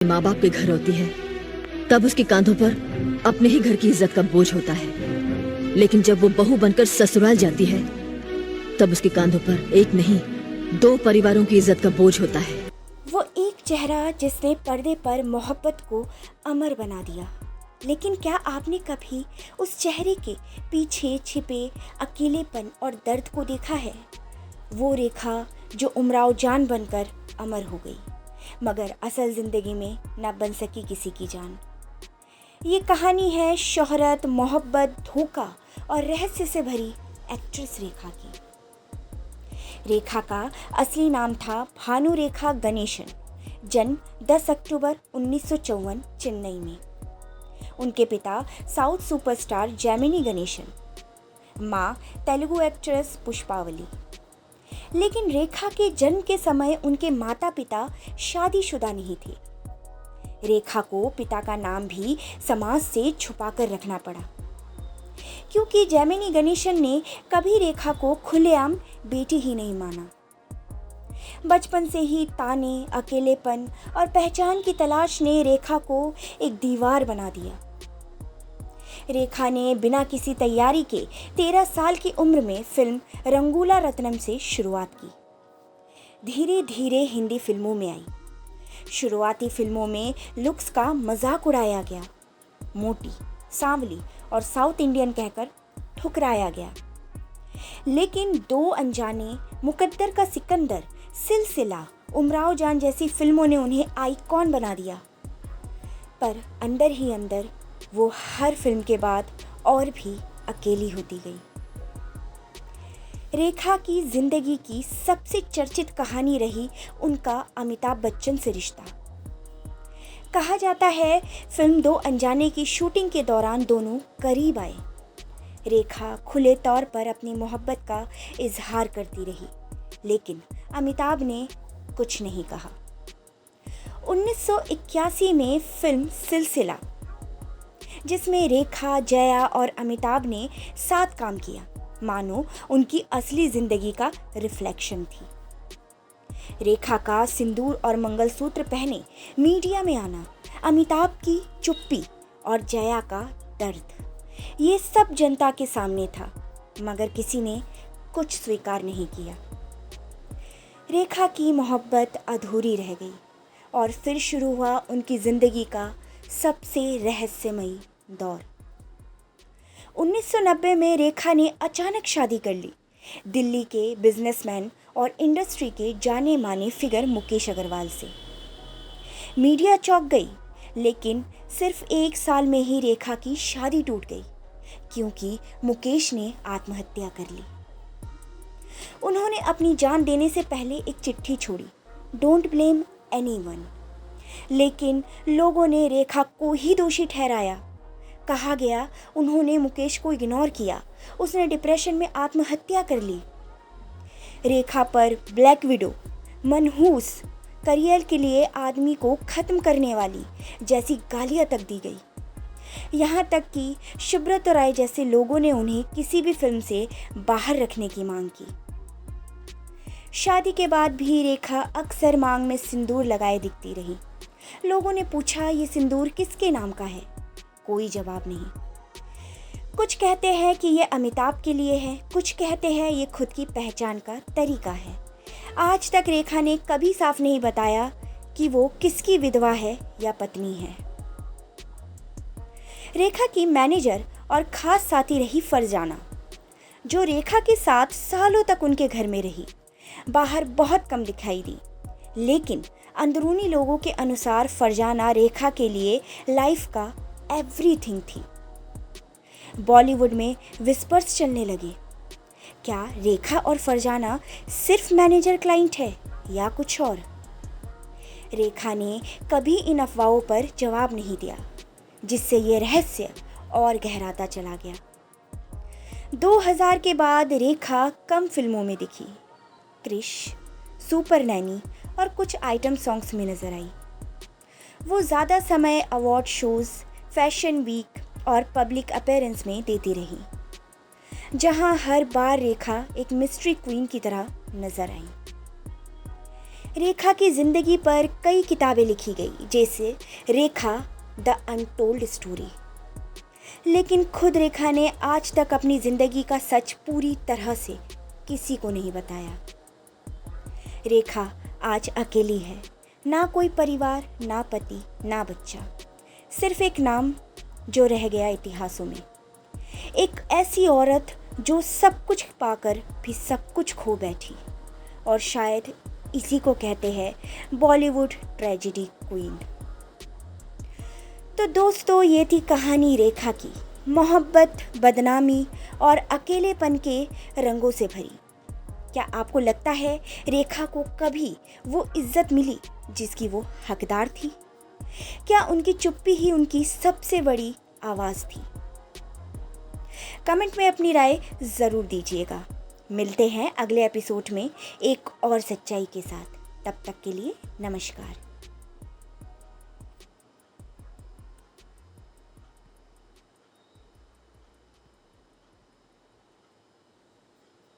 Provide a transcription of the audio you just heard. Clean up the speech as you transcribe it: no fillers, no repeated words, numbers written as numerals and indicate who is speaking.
Speaker 1: माँ बाप के घर होती है तब उसके कांधों पर अपने ही घर की इज्जत का बोझ होता है, लेकिन जब वो बहू बनकर ससुराल जाती है तब उसके कांधों पर एक नहीं 2 परिवारों की इज्जत का बोझ होता है।
Speaker 2: वो एक चेहरा जिसने पर्दे पर मोहब्बत को अमर बना दिया। लेकिन क्या आपने कभी उस चेहरे के पीछे छिपे अकेलेपन और दर्द को देखा है? वो रेखा जो उमराव जान बनकर अमर हो गई, मगर असल जिंदगी में न बन सकी किसी की जान। ये कहानी है शोहरत, मोहब्बत, धोखा और रहस्य से भरी एक्ट्रेस रेखा की। रेखा का असली नाम था भानु रेखा गणेशन। जन्म 10 अक्टूबर 1954 चेन्नई में। उनके पिता साउथ सुपरस्टार जेमिनी गणेशन, माँ तेलुगु एक्ट्रेस पुष्पावली। लेकिन रेखा के जन्म के समय उनके माता पिता शादीशुदा नहीं थे। रेखा को पिता का नाम भी समाज से छुपाकर रखना पड़ा, क्योंकि जेमिनी गणेशन ने कभी रेखा को खुलेआम बेटी ही नहीं माना। बचपन से ही ताने, अकेलेपन और पहचान की तलाश ने रेखा को एक दीवार बना दिया। रेखा ने बिना किसी तैयारी के 13 साल की उम्र में फिल्म रंगूला रत्नम से शुरुआत की। धीरे धीरे हिंदी फिल्मों में आई। शुरुआती फिल्मों में लुक्स का मजाक उड़ाया गया, मोटी, सांवली और साउथ इंडियन कहकर ठुकराया गया। लेकिन 2 अनजाने, मुकद्दर का सिकंदर, सिलसिला, उमराव जान जैसी फिल्मों ने उन्हें आइकॉन बना दिया। पर अंदर ही अंदर वो हर फिल्म के बाद और भी अकेली होती गई। रेखा की जिंदगी की सबसे चर्चित कहानी रही उनका अमिताभ बच्चन से रिश्ता। कहा जाता है फिल्म 2 अनजाने की शूटिंग के दौरान दोनों करीब आए। रेखा खुले तौर पर अपनी मोहब्बत का इजहार करती रही, लेकिन अमिताभ ने कुछ नहीं कहा। 1981 में फिल्म सिलसिला, जिसमें रेखा, जया और अमिताभ ने साथ काम किया, मानो उनकी असली जिंदगी का रिफ्लेक्शन थी। रेखा का सिंदूर और मंगलसूत्र पहने मीडिया में आना, अमिताभ की चुप्पी और जया का दर्द, ये सब जनता के सामने था, मगर किसी ने कुछ स्वीकार नहीं किया। रेखा की मोहब्बत अधूरी रह गई और फिर शुरू हुआ उनकी जिंदगी का सबसे रहस्यमयी दौर। 1990 में रेखा ने अचानक शादी कर ली। दिल्ली के बिजनेसमैन और इंडस्ट्री के जाने माने फिगर मुकेश अग्रवाल से। मीडिया चौंक गई, लेकिन सिर्फ 1 साल में ही रेखा की शादी टूट गई, क्योंकि मुकेश ने आत्महत्या कर ली। उन्होंने अपनी जान देने से पहले एक चिट्ठी छोड़ी, डोंट ब्लेम एनीवन। लेकिन लोगों ने रेखा को ही दोषी ठहराया। कहा गया उन्होंने मुकेश को इग्नोर किया, उसने डिप्रेशन में आत्महत्या कर ली। रेखा पर ब्लैक विडो, मनहूस, करियर के लिए आदमी को खत्म करने वाली जैसी गालियां तक दी गई। यहाँ तक कि सुब्रत राय जैसे लोगों ने उन्हें किसी भी फिल्म से बाहर रखने की मांग की। शादी के बाद भी रेखा अक्सर मांग में सिंदूर लगाए दिखती रही। लोगों ने पूछा ये सिंदूर किसके नाम का है? कोई जवाब नहीं। कुछ कहते हैं कि ये अमिताभ के लिए है, कुछ कहते हैं ये खुद की पहचान का तरीका है। आज तक रेखा ने कभी साफ नहीं बताया कि वो किसकी विधवा है या पत्नी है। रेखा की मैनेजर और खास साथी रही फरजाना, जो रेखा के साथ सालों तक उनके घर में रही। बाहर बहुत कम दिखाई दी, लेकिन अंदरूनी लोगों के अनुसार फरजाना रेखा के लिए लाइफ का एवरीथिंग थी। बॉलीवुड में विस्पर्स चलने लगे, क्या रेखा और फरजाना सिर्फ मैनेजर क्लाइंट है या कुछ और? रेखा ने कभी इन अफवाहों पर जवाब नहीं दिया, जिससे ये रहस्य और गहराता चला गया। 2000 के बाद रेखा कम फिल्मों में दिखी। क्रिश, सुपर नैनी और कुछ आइटम सॉन्ग्स में नजर आई। वो ज़्यादा समय अवार्ड शोज़, फैशन वीक और पब्लिक अपीयरेंस में देती रही, जहां हर बार रेखा एक मिस्ट्री क्वीन की तरह नजर आई। रेखा की ज़िंदगी पर कई किताबें लिखी गई, जैसे रेखा द अनटोल्ड स्टोरी, लेकिन खुद रेखा ने आज तक अपनी ज़िंदगी का सच पूरी तरह से किसी को नहीं बताया। रेखा आज अकेली है, ना कोई परिवार, ना पति, ना बच्चा, सिर्फ एक नाम जो रह गया इतिहासों में। एक ऐसी औरत जो सब कुछ पाकर भी सब कुछ खो बैठी, और शायद इसी को कहते हैं बॉलीवुड ट्रेजेडी क्वीन। तो दोस्तों, ये थी कहानी रेखा की, मोहब्बत, बदनामी और अकेलेपन के रंगों से भरी। क्या आपको लगता है रेखा को कभी वो इज्जत मिली जिसकी वो हकदार थी? क्या उनकी चुप्पी ही उनकी सबसे बड़ी आवाज़ थी? कमेंट में अपनी राय ज़रूर दीजिएगा। मिलते हैं अगले एपिसोड में एक और सच्चाई के साथ। तब तक के लिए नमस्कार।